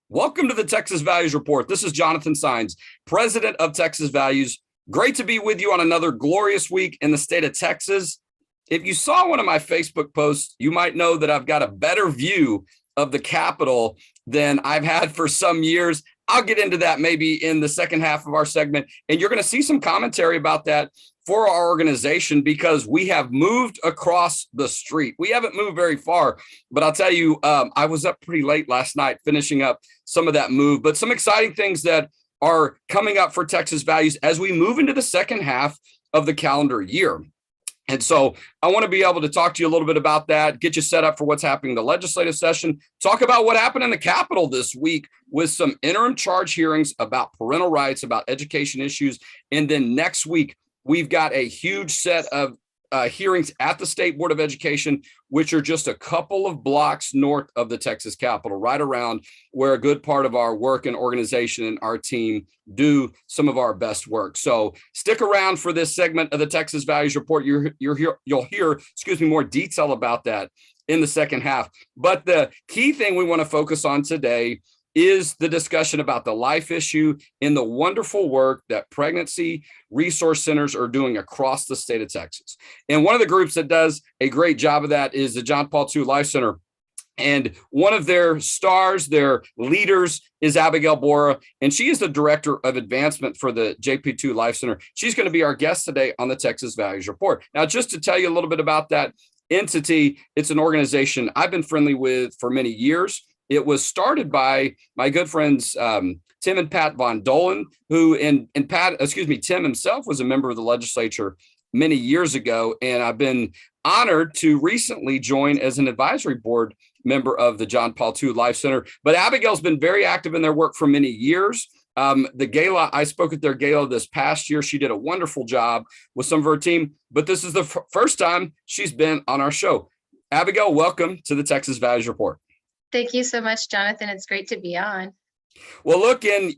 Welcome to the Texas Values Report. This is Jonathan Sines, president of Texas Values. Great to be with you on another glorious week in the state of Texas. If you saw one of my Facebook posts, you might know that I've got a better view of the Capitol than I've had for some years. I'll get into that maybe in the second half of our segment, and you're going to see some commentary about that for our organization because we have moved across the street. We haven't moved very far, but I'll tell you, I was up pretty late last night finishing up some of that move, but some exciting things that are coming up for Texas Values as we move into the second half of the calendar year. And so I want to be able to talk to you a little bit about that, get you set up for what's happening in the legislative session, talk about what happened in the Capitol this week with some interim charge hearings about parental rights, about education issues. And then next week, we've got a huge set of hearings at the State Board of Education, which are just a couple of blocks north of the Texas Capitol, right around where a good part of our work and organization and our team do some of our best work. So stick around for this segment of the Texas Values Report. You'll hear, more detail about that in the second half. But the key thing we want to focus on today is the discussion about the life issue in the wonderful work that pregnancy resource centers are doing across the state of Texas. And one of the groups that does a great job of that is the John Paul II Life Center. And one of their stars, their leaders, is Abigail Borah, and she is the director of advancement for the JPII Life Center. She's going to be our guest today on the Texas Values Report. Now, just to tell you a little bit about that entity, it's an organization I've been friendly with for many years. It was started by my good friends, Tim and Pat Von Dolan, who Tim himself was a member of the legislature many years ago. And I've been honored to recently join as an advisory board member of the John Paul II Life Center. But Abigail's been very active in their work for many years. The gala, I spoke at their gala this past year. She did a wonderful job with some of her team, but this is the first time she's been on our show. Abigail, welcome to the Texas Values Report. Thank you so much, Jonathan. It's great to be on. Well, look, and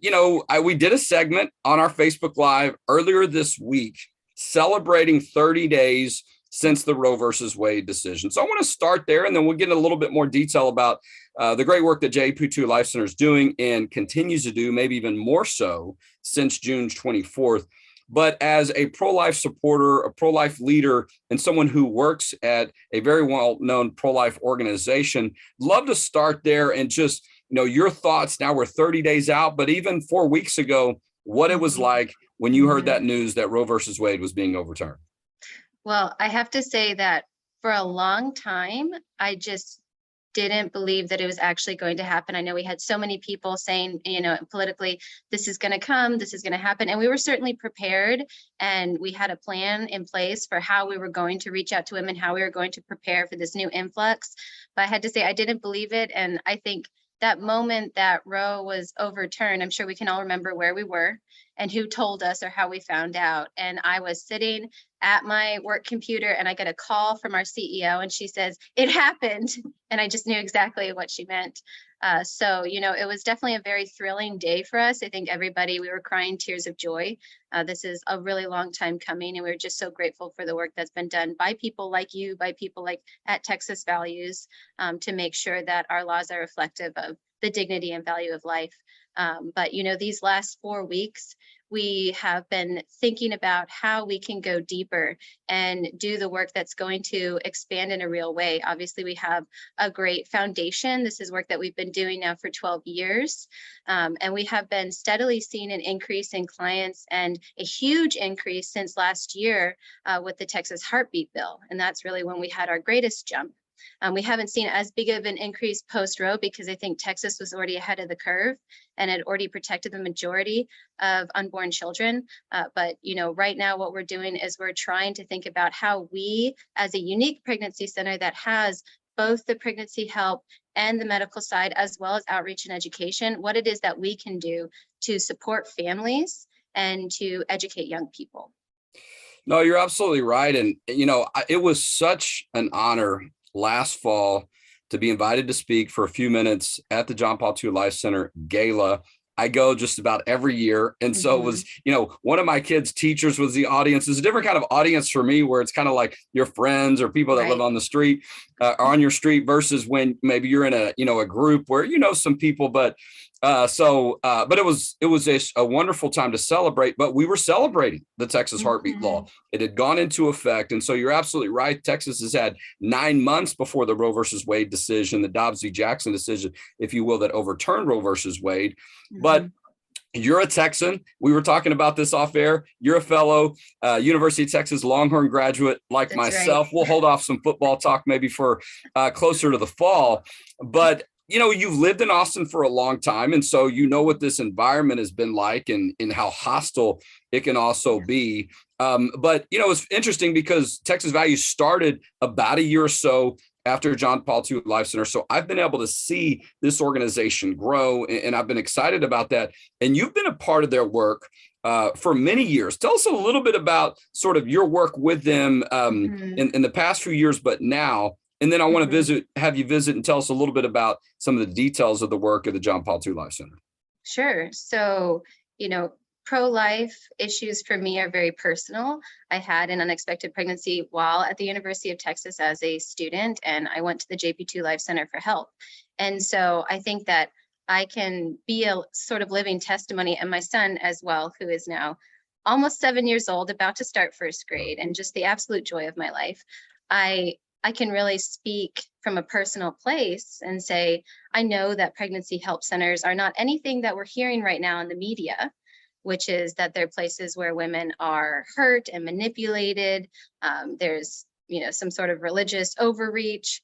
we did a segment on our Facebook Live earlier this week celebrating 30 days since the Roe versus Wade decision. So I want to start there, and then we'll get in a little bit more detail about the great work that JPII Life Center is doing and continues to do, maybe even more so since June 24th. But as a pro-life supporter, a pro-life leader, and someone who works at a very well-known pro-life organization, love to start there and just, your thoughts. Now we're 30 days out, but even 4 weeks ago, what it was like when you heard that news that Roe versus Wade was being overturned. Well, I have to say that for a long time, I just didn't believe that it was actually going to happen. I know we had so many people saying, politically, this is going to come, this is going to happen. And we were certainly prepared, and we had a plan in place for how we were going to reach out to women, how we were going to prepare for this new influx. But I had to say, I didn't believe it. And I think that moment that Roe was overturned, I'm sure we can all remember where we were and who told us or how we found out. And I was sitting at my work computer and I get a call from our CEO and she says, "It happened." And I just knew exactly what she meant. So, it was definitely a very thrilling day for us. I think we were crying tears of joy. This is a really long time coming, and we're just so grateful for the work that's been done by people like you, by people like at Texas Values, to make sure that our laws are reflective of the dignity and value of life. But, these last 4 weeks, we have been thinking about how we can go deeper and do the work that's going to expand in a real way. Obviously, we have a great foundation. This is work that we've been doing now for 12 years. And we have been steadily seeing an increase in clients and a huge increase since last year with the Texas Heartbeat Bill. And that's really when we had our greatest jump. We haven't seen as big of an increase post-Roe because I think Texas was already ahead of the curve and had already protected the majority of unborn children. But right now what we're doing is we're trying to think about how we, as a unique pregnancy center that has both the pregnancy help and the medical side, as well as outreach and education, what it is that we can do to support families and to educate young people. No, you're absolutely right. And, it was such an honor last fall to be invited to speak for a few minutes at the John Paul II Life Center Gala. I go just about every year. And so it was, one of my kids' teachers was the audience. It's a different kind of audience for me where it's kind of like your friends or people that live on the street on your street versus when maybe you're in a group where some people, but But it was a wonderful time to celebrate. But we were celebrating the Texas heartbeat law. It had gone into effect, and so you're absolutely right. Texas has had 9 months before the Roe versus Wade decision, the Dobbs v. Jackson decision, if you will, that overturned Roe versus Wade. But you're a Texan. We were talking about this off air. You're a fellow University of Texas Longhorn graduate like That's myself. right. We'll hold off some football talk maybe for closer to the fall. But you've lived in Austin for a long time, and so you know what this environment has been like and how hostile it can also be. But it's interesting because Texas Values started about a year or so after John Paul II Life Center. So I've been able to see this organization grow, and I've been excited about that. And you've been a part of their work for many years. Tell us a little bit about sort of your work with them in the past few years, but now. And then I want to have you visit and tell us a little bit about some of the details of the work of the John Paul II Life Center. Sure. So, pro-life issues for me are very personal. I had an unexpected pregnancy while at the University of Texas as a student, and I went to the JPII Life Center for help. And so I think that I can be a sort of living testimony, and my son as well, who is now almost 7 years old, about to start first grade, and just the absolute joy of my life. I can really speak from a personal place and say, I know that pregnancy help centers are not anything that we're hearing right now in the media, which is that they're places where women are hurt and manipulated. There's, some sort of religious overreach.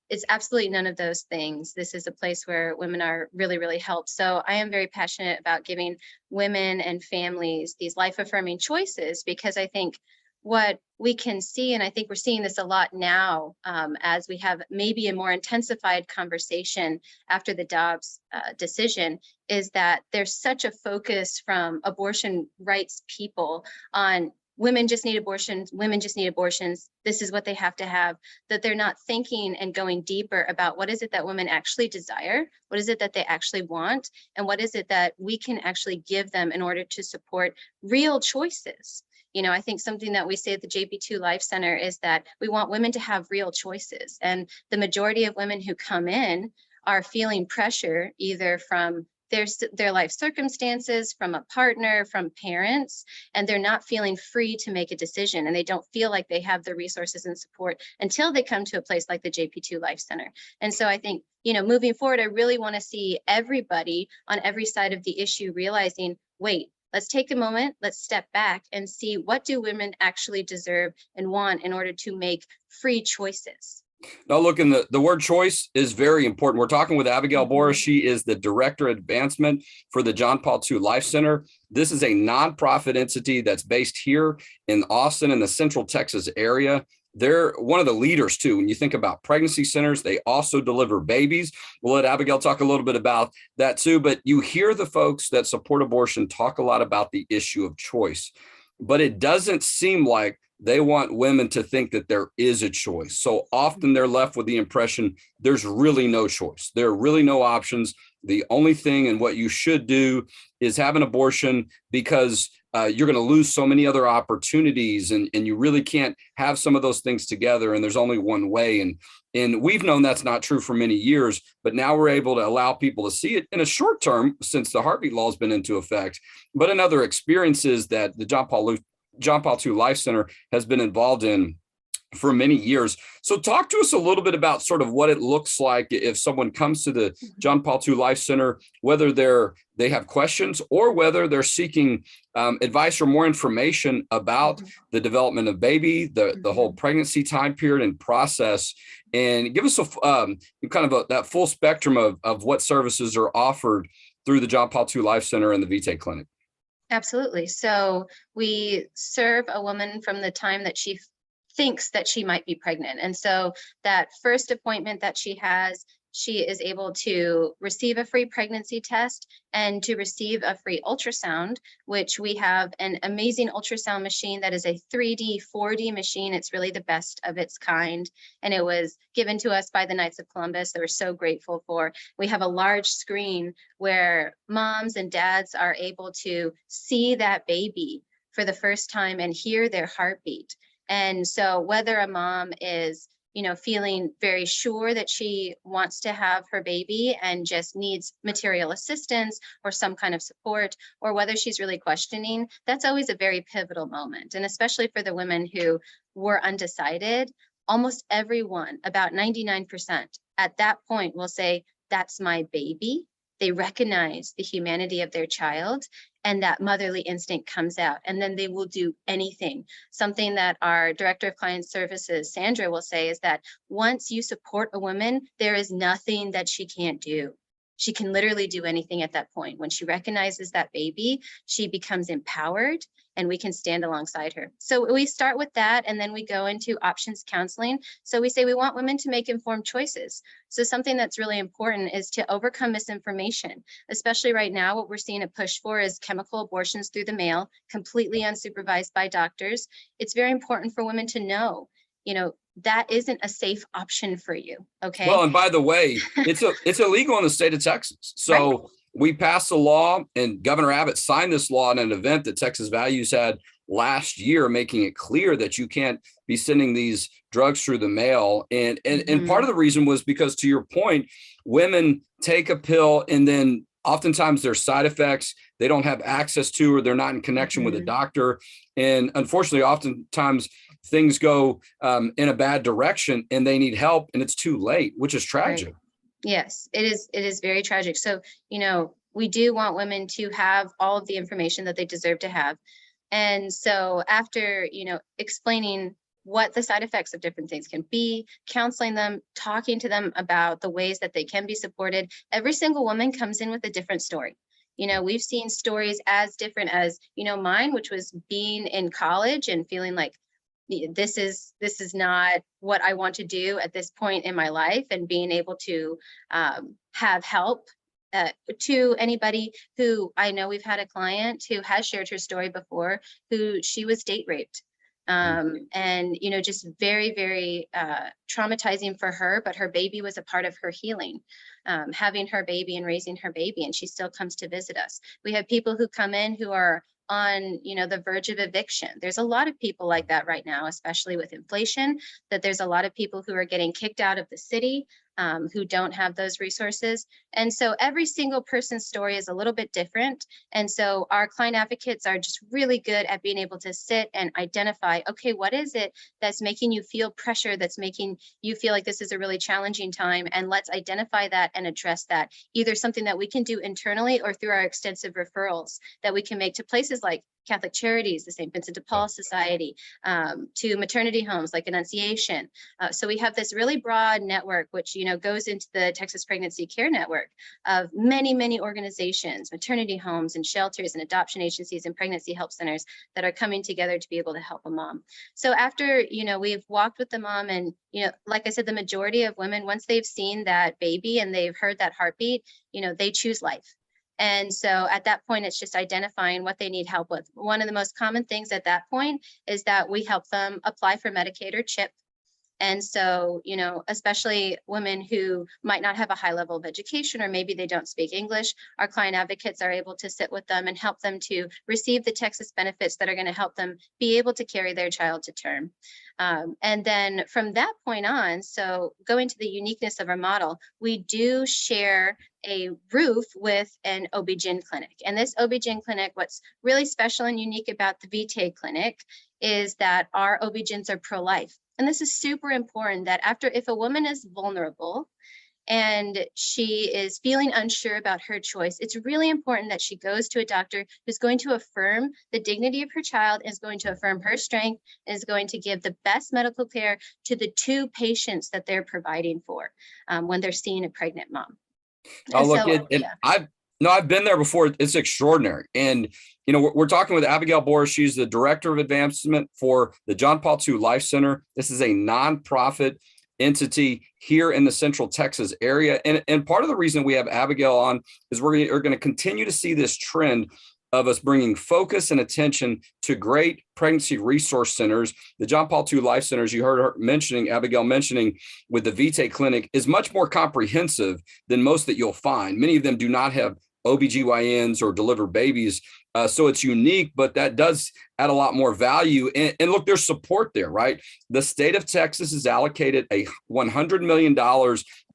It's absolutely none of those things. This is a place where women are really, really helped. So I am very passionate about giving women and families these life-affirming choices, because I think what we can see, and I think we're seeing this a lot now as we have maybe a more intensified conversation after the Dobbs decision, is that there's such a focus from abortion rights people on women just need abortions, women just need abortions, this is what they have to have, that they're not thinking and going deeper about what is it that women actually desire, what is it that they actually want, and what is it that we can actually give them in order to support real choices. I think something that we say at the JPII Life Center is that we want women to have real choices. And the majority of women who come in are feeling pressure either from their life circumstances, from a partner, from parents, and they're not feeling free to make a decision. And they don't feel like they have the resources and support until they come to a place like the JPII Life Center. And so I think, moving forward, I really want to see everybody on every side of the issue realizing, wait, let's take a moment, let's step back and see, what do women actually deserve and want in order to make free choices. Now, look, the word choice is very important. We're talking with Abigail Borah. She is the Director of Advancement for the John Paul II Life Center. This is a nonprofit entity that's based here in Austin in the Central Texas area. They're one of the leaders, too. When you think about pregnancy centers, they also deliver babies. We'll let Abigail talk a little bit about that, too. But you hear the folks that support abortion talk a lot about the issue of choice. But it doesn't seem like they want women to think that there is a choice. So often they're left with the impression there's really no choice. There are really no options. The only thing and what you should do is have an abortion because you're going to lose so many other opportunities, and you really can't have some of those things together. And there's only one way. And we've known that's not true for many years, but now we're able to allow people to see it in a short term since the heartbeat law has been into effect. But in other experiences that the John Paul II Life Center has been involved in for many years. So talk to us a little bit about sort of what it looks like if someone comes to the John Paul II Life Center, whether they have questions or whether they're seeking advice or more information about the development of baby, the whole pregnancy time period and process, and give us that full spectrum of what services are offered through the John Paul II Life Center and the VTA Clinic. Absolutely. So we serve a woman from the time that she thinks that she might be pregnant. And so that first appointment that she has, she is able to receive a free pregnancy test and to receive a free ultrasound, which we have an amazing ultrasound machine that is a 3D, 4D machine. It's really the best of its kind. And it was given to us by the Knights of Columbus that we're so grateful for. We have a large screen where moms and dads are able to see that baby for the first time and hear their heartbeat. And so whether a mom is feeling very sure that she wants to have her baby and just needs material assistance or some kind of support, or whether she's really questioning, that's always a very pivotal moment. And especially for the women who were undecided, almost everyone, about 99% at that point, will say, that's my baby. They recognize the humanity of their child, and that motherly instinct comes out, and then they will do anything. Something that our director of client services, Sandra, will say is that once you support a woman, there is nothing that she can't do. She can literally do anything at that point. When she recognizes that baby, she becomes empowered, and we can stand alongside her. So we start with that, and then we go into options counseling. So we say we want women to make informed choices. So something that's really important is to overcome misinformation, especially right now. What we're seeing a push for is chemical abortions through the mail, completely unsupervised by doctors. It's very important for women to know, that isn't a safe option for you. Okay. Well, and by the way, it's illegal in the state of Texas. So right. We passed a law, and Governor Abbott signed this law at an event that Texas Values had last year, making it clear that you can't be sending these drugs through the mail. And part of the reason was because, to your point, women take a pill and then oftentimes there's side effects they don't have access to, or they're not in connection with a doctor. And unfortunately, oftentimes things go in a bad direction and they need help, and it's too late, which is tragic. Right. Yes, it is. It is very tragic. So, we do want women to have all of the information that they deserve to have. And so after, explaining what the side effects of different things can be, counseling them, talking to them about the ways that they can be supported, every single woman comes in with a different story. We've seen stories as different as, mine, which was being in college and feeling like this is not what I want to do at this point in my life, and being able to have help to anybody who I know. We've had a client who has shared her story before, who she was date raped. And, just very, very traumatizing for her, but her baby was a part of her healing, having her baby and raising her baby, and she still comes to visit us. We have people who come in who are on, the verge of eviction. There's a lot of people like that right now, especially with inflation, that there's a lot of people who are getting kicked out of the city, who don't have those resources. And so every single person's story is a little bit different. And so our client advocates are just really good at being able to sit and identify, okay, what is it that's making you feel pressure, that's making you feel like this is a really challenging time? And let's identify that and address that, either something that we can do internally or through our extensive referrals that we can make to places like Catholic Charities, the St. Vincent de Paul Society, to maternity homes like Annunciation. So we have this really broad network, which, goes into the Texas Pregnancy Care Network of many, many organizations, maternity homes and shelters and adoption agencies and pregnancy help centers that are coming together to be able to help a mom. So after, we've walked with the mom, and, like I said, the majority of women, once they've seen that baby and they've heard that heartbeat, they choose life. And so at that point, it's just identifying what they need help with. One of the most common things at that point is that we help them apply for Medicaid or CHIP. And so, especially women who might not have a high level of education, or maybe they don't speak English, our client advocates are able to sit with them and help them to receive the Texas benefits that are going to help them be able to carry their child to term. And then from that point on, so going to the uniqueness of our model, we do share a roof with an OB-GYN clinic. And this OB-GYN clinic, what's really special and unique about the VTAI clinic is that our OB-GYNs are pro-life. And this is super important, that if a woman is vulnerable and she is feeling unsure about her choice, it's really important that she goes to a doctor who's going to affirm the dignity of her child, is going to affirm her strength, and is going to give the best medical care to the two patients that they're providing for when they're seeing a pregnant mom. I've been there before. It's extraordinary. And, we're talking with Abigail Borah. She's the director of advancement for the John Paul II Life Center. This is a nonprofit entity here in the Central Texas area. And part of the reason we have Abigail on is we're going to continue to see this trend of us bringing focus and attention to great pregnancy resource centers. The John Paul II Life Centers, you heard her Abigail mentioning with the VTAI clinic, is much more comprehensive than most that you'll find. Many of them do not have OBGYNs or deliver babies So it's unique, but that does add a lot more value. And look, there's support there, right? The state of Texas has allocated a $100 million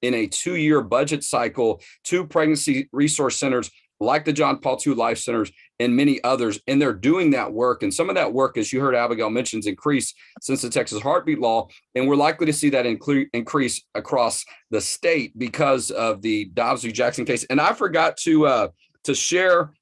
in a 2-year budget cycle to pregnancy resource centers like the John Paul II Life Centers and many others. And they're doing that work. And some of that work, as you heard Abigail mentions, increased since the Texas Heartbeat Law. And we're likely to see that increase across the state because of the Dobbs v. Jackson case. And I forgot to share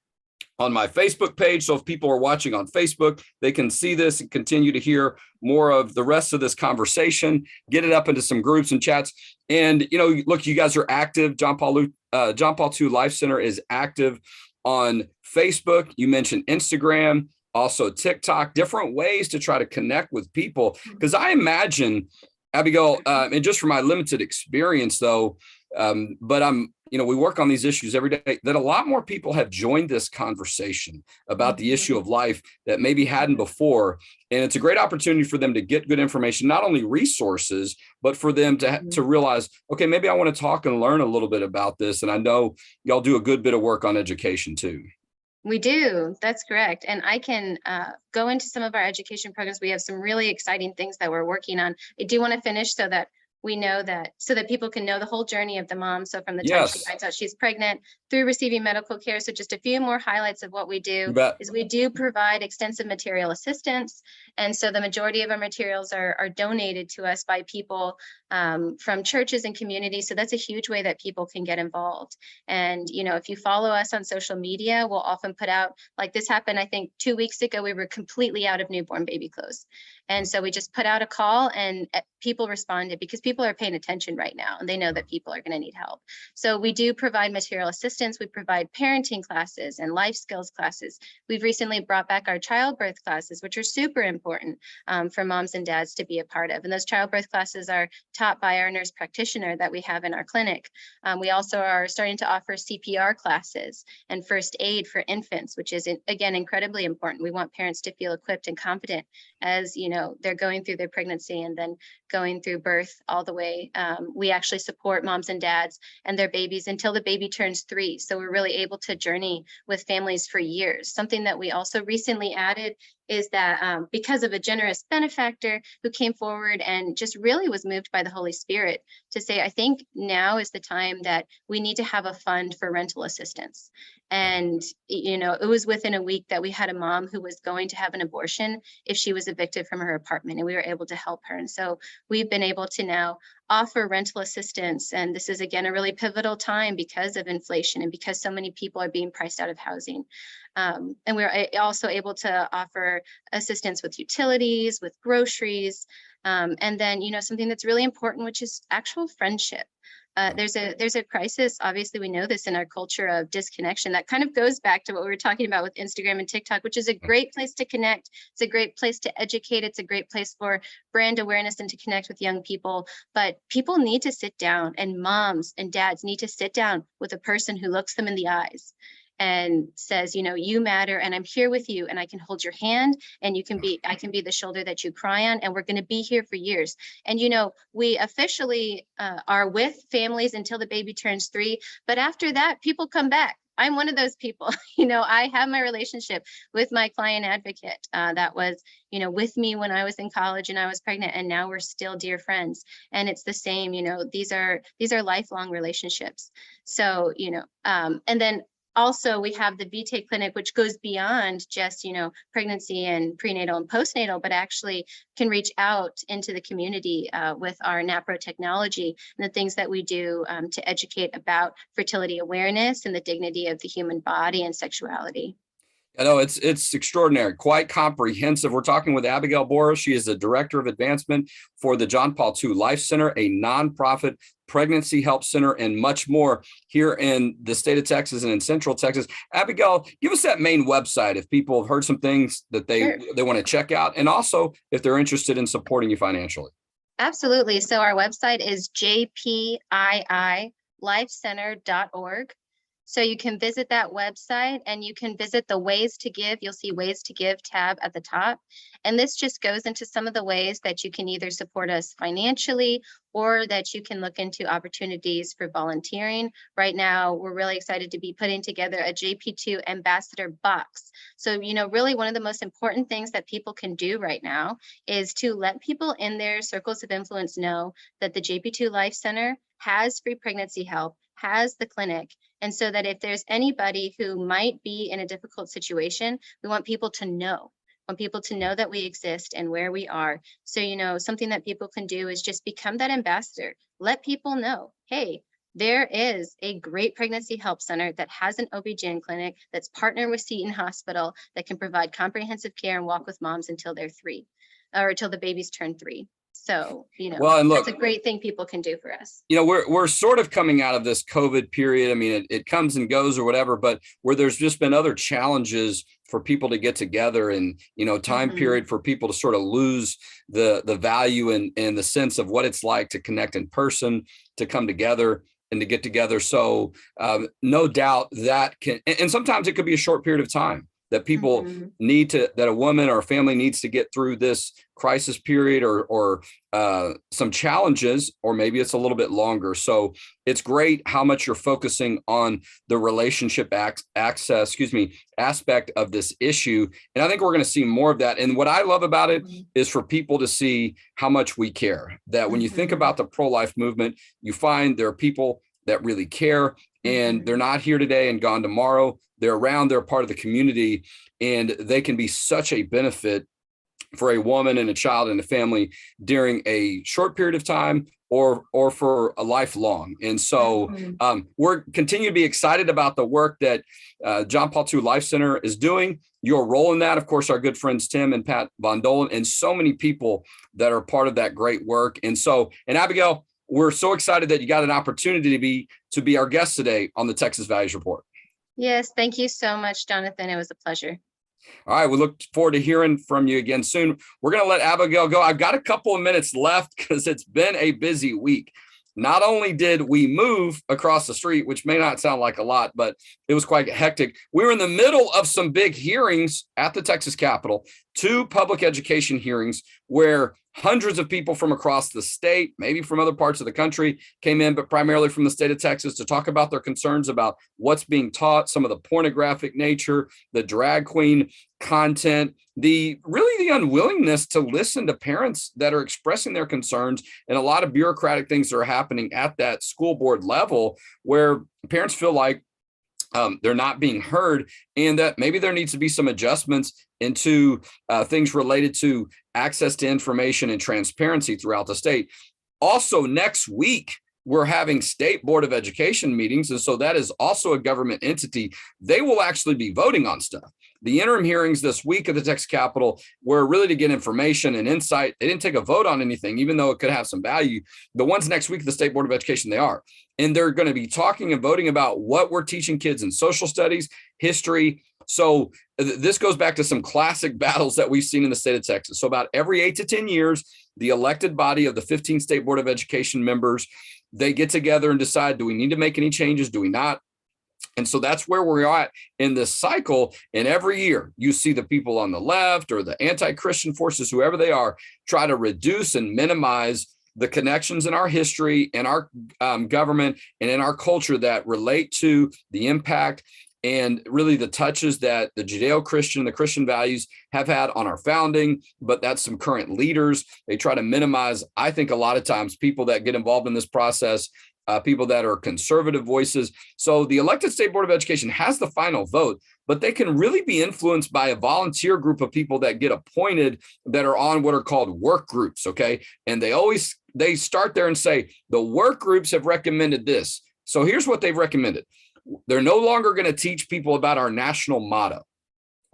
on my Facebook page. So if people are watching on Facebook, they can see this and continue to hear more of the rest of this conversation, get it up into some groups and chats. And, look, you guys are active. John Paul II Life Center is active on Facebook. You mentioned Instagram, also TikTok, different ways to try to connect with people. Because I imagine, Abigail, and just from my limited experience, though, but we work on these issues every day, that a lot more people have joined this conversation about the issue of life that maybe hadn't before. And it's a great opportunity for them to get good information, not only resources, but for them to realize, okay, maybe I want to talk and learn a little bit about this. And I know y'all do a good bit of work on education too. We do. That's correct. And I can go into some of our education programs. We have some really exciting things that we're working on. I do want to finish so that we know that, so that people can know the whole journey of the mom. So from the time she finds out she's pregnant through receiving medical care. So just a few more highlights of what we do is we do provide extensive material assistance. And so the majority of our materials are donated to us by people from churches and communities. So that's a huge way that people can get involved. And, if you follow us on social media, we'll often put out, like this happened, I think 2 weeks ago, we were completely out of newborn baby clothes. And so we just put out a call and people responded because people are paying attention right now and they know that people are going to need help. So we do provide material assistance. We provide parenting classes and life skills classes. We've recently brought back our childbirth classes, which are super important for moms and dads to be a part of. And those childbirth classes are taught by our nurse practitioner that we have in our clinic. We also are starting to offer CPR classes and first aid for infants, which is, again, incredibly important. We want parents to feel equipped and competent as, they're going through their pregnancy and then going through birth all the way. We actually support moms and dads and their babies until the baby turns 3. So we're really able to journey with families for years. Something that we also recently added is that because of a generous benefactor who came forward and just really was moved by the Holy Spirit to say, I think now is the time that we need to have a fund for rental assistance. And, it was within a week that we had a mom who was going to have an abortion if she was evicted from her apartment, and we were able to help her. And so we've been able to now offer rental assistance. And this is, again, a really pivotal time because of inflation and because so many people are being priced out of housing. And we're also able to offer assistance with utilities, with groceries, and then, something that's really important, which is actual friendship. There's a crisis. Obviously, we know this in our culture of disconnection. That kind of goes back to what we were talking about with Instagram and TikTok, which is a great place to connect. It's a great place to educate. It's a great place for brand awareness and to connect with young people. But people need to sit down, and moms and dads need to sit down with a person who looks them in the eyes and says, you matter, and I'm here with you, and I can hold your hand, and I can be the shoulder that you cry on, and we're going to be here for years. And, we officially are with families until the baby turns 3, but after that, people come back. I'm one of those people. I have my relationship with my client advocate that was, with me when I was in college and I was pregnant, and now we're still dear friends. And it's the same, these are lifelong relationships. So, and then also, we have the VT clinic, which goes beyond just, pregnancy and prenatal and postnatal, but actually can reach out into the community with our NAPRO technology and the things that we do to educate about fertility awareness and the dignity of the human body and sexuality. I know it's extraordinary, quite comprehensive. We're talking with Abigail Borah. She is the Director of Advancement for the John Paul II Life Center, a nonprofit pregnancy help center, and much more here in the state of Texas and in Central Texas. Abigail, give us that main website if people have heard some things that they want to check out, and also if they're interested in supporting you financially. Absolutely. So our website is JPII lifecenter.org. So you can visit that website and you can visit the ways to give. You'll see ways to give tab at the top. And this just goes into some of the ways that you can either support us financially or that you can look into opportunities for volunteering. Right now, we're really excited to be putting together a JPII ambassador box. So, really one of the most important things that people can do right now is to let people in their circles of influence know that the JPII Life Center has free pregnancy help, has the clinic. And so that if there's anybody who might be in a difficult situation, we want people to know. Want people to know that we exist and where we are. So, something that people can do is just become that ambassador. Let people know, hey, there is a great pregnancy help center that has an OB/GYN clinic that's partnered with Seton Hospital that can provide comprehensive care and walk with moms until they're 3 or until the babies turn 3. So, well, and look, that's a great thing people can do for us. We're sort of coming out of this COVID period. I mean, it comes and goes or whatever, but where there's just been other challenges for people to get together and, time period for people to sort of lose the value and the sense of what it's like to connect in person, to come together and to get together. So no doubt that can, and sometimes it could be a short period of time that people need to, that a woman or a family needs to get through this crisis period or some challenges, or maybe it's a little bit longer. So it's great how much you're focusing on the relationship aspect of this issue. And I think we're going to see more of that. And what I love about it is for people to see how much we care, that when you think about the pro-life movement, you find there are people that really care, and they're not here today and gone tomorrow. They're around, they're part of the community, and they can be such a benefit for a woman and a child and a family during a short period of time or for a lifelong. And so we're continue to be excited about the work that John Paul II Life Center is doing. Your role in that, of course, our good friends Tim and Pat Von Dolen, and so many people that are part of that great work. And Abigail, we're so excited that you got an opportunity to be our guest today on the Texas Values Report. Yes, thank you so much, Jonathan. It was a pleasure. All right, we look forward to hearing from you again soon. We're going to let Abigail go. I've got a couple of minutes left because it's been a busy week. Not only did we move across the street, which may not sound like a lot, but it was quite hectic. We were in the middle of some big hearings at the Texas Capitol, 2 public education hearings where hundreds of people from across the state, maybe from other parts of the country, came in, but primarily from the state of Texas to talk about their concerns about what's being taught, some of the pornographic nature, the drag queen content, the unwillingness to listen to parents that are expressing their concerns, and a lot of bureaucratic things that are happening at that school board level where parents feel like they're not being heard, and that maybe there needs to be some adjustments into things related to access to information and transparency throughout the state. Also, next week, we're having state board of education meetings. And so that is also a government entity. They will actually be voting on stuff. The interim hearings this week at the Texas Capitol were really to get information and insight. They didn't take a vote on anything, even though it could have some value. The ones next week at the State Board of Education, they are. And they're going to be talking and voting about what we're teaching kids in social studies, history. So this goes back to some classic battles that we've seen in the state of Texas. So about every 8 to 10 years, the elected body of the 15 State Board of Education members, they get together and decide, do we need to make any changes? Do we not? And so that's where we're at in this cycle. And every year you see the people on the left or the anti-Christian forces, whoever they are, try to reduce and minimize the connections in our history and our government and in our culture that relate to the impact and really the touches that the Judeo-Christian, the Christian values have had on our founding, but that's some current leaders. They try to minimize, I think a lot of times, people that get involved in this process, people that are conservative voices. So the elected State Board of Education has the final vote, but they can really be influenced by a volunteer group of people that get appointed that are on what are called work groups, okay? And they start there and say, the work groups have recommended this. So here's what they've recommended. They're no longer going to teach people about our national motto,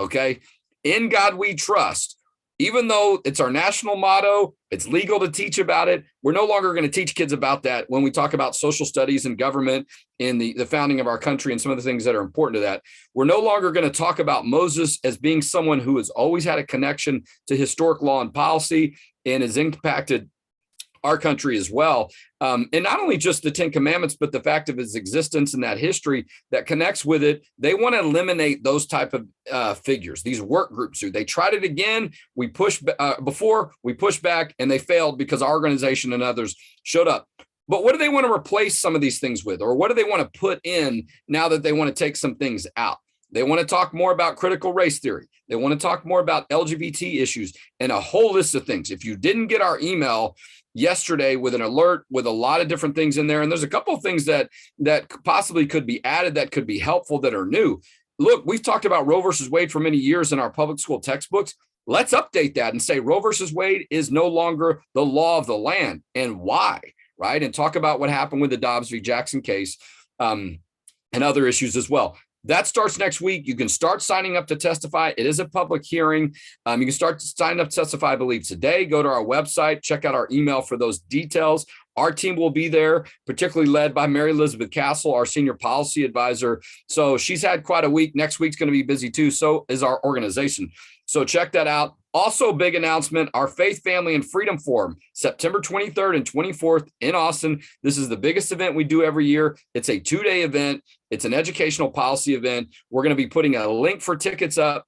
okay? In God we trust. Even though it's our national motto, it's legal to teach about it. We're no longer going to teach kids about that when we talk about social studies and government and the founding of our country and some of the things that are important to that. We're no longer going to talk about Moses as being someone who has always had a connection to historic law and policy and has impacted our country as well. And not only just the 10 Commandments, but the fact of its existence and that history that connects with it. They want to eliminate those type of figures, these work groups who they tried it again. We pushed back and they failed because our organization and others showed up. But what do they want to replace some of these things with? Or what do they want to put in now that they want to take some things out? They want to talk more about critical race theory. They want to talk more about LGBT issues and a whole list of things. If you didn't get our email yesterday with an alert with a lot of different things in there, and there's a couple of things that possibly could be added that could be helpful that are new. Look, we've talked about Roe versus Wade for many years in our public school textbooks. Let's update that and say Roe versus Wade is no longer the law of the land, and why. Right. And talk about what happened with the Dobbs v. Jackson case and other issues as well. That starts next week. You can start signing up to testify. It is a public hearing. You can start signing up to testify, I believe, today. Go to our website, check out our email for those details. Our team will be there, particularly led by Mary Elizabeth Castle, our senior policy advisor. So she's had quite a week. Next week's going to be busy too. So is our organization. So check that out. Also, big announcement, our Faith, Family, and Freedom Forum, September 23rd and 24th in Austin. This is the biggest event we do every year. It's a 2-day event. It's an educational policy event. We're going to be putting a link for tickets up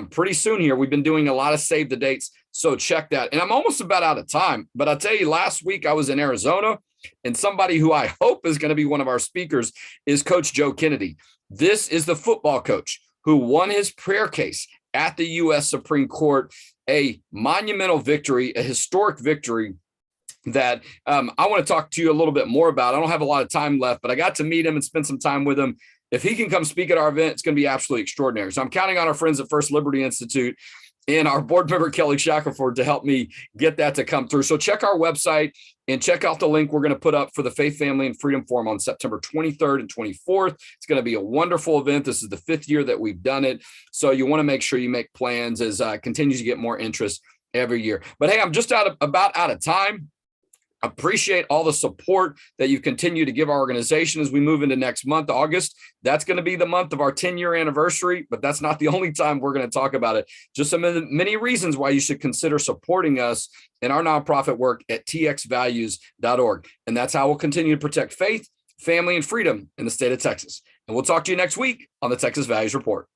pretty soon here. We've been doing a lot of save the dates. So check that. And I'm almost about out of time, but I'll tell you, last week I was in Arizona, and somebody who I hope is going to be one of our speakers is Coach Joe Kennedy. This is the football coach who won his prayer case at the U.S. Supreme Court, a monumental victory, a historic victory that I want to talk to you a little bit more about. I don't have a lot of time left, but I got to meet him and spend some time with him. If he can come speak at our event, it's going to be absolutely extraordinary. So I'm counting on our friends at First Liberty Institute and our board member, Kelly Shackelford, to help me get that to come through. So check our website and check out the link we're going to put up for the Faith, Family, and Freedom Forum on September 23rd and 24th. It's going to be a wonderful event. This is the 5th year that we've done it. So you want to make sure you make plans as continues to get more interest every year. But hey, I'm just about out of time. Appreciate all the support that you continue to give our organization as we move into next month, August. That's going to be the month of our 10-year anniversary, but that's not the only time we're going to talk about it. Just some of the many reasons why you should consider supporting us in our nonprofit work at txvalues.org. And that's how we'll continue to protect faith, family, and freedom in the state of Texas. And we'll talk to you next week on the Texas Values Report.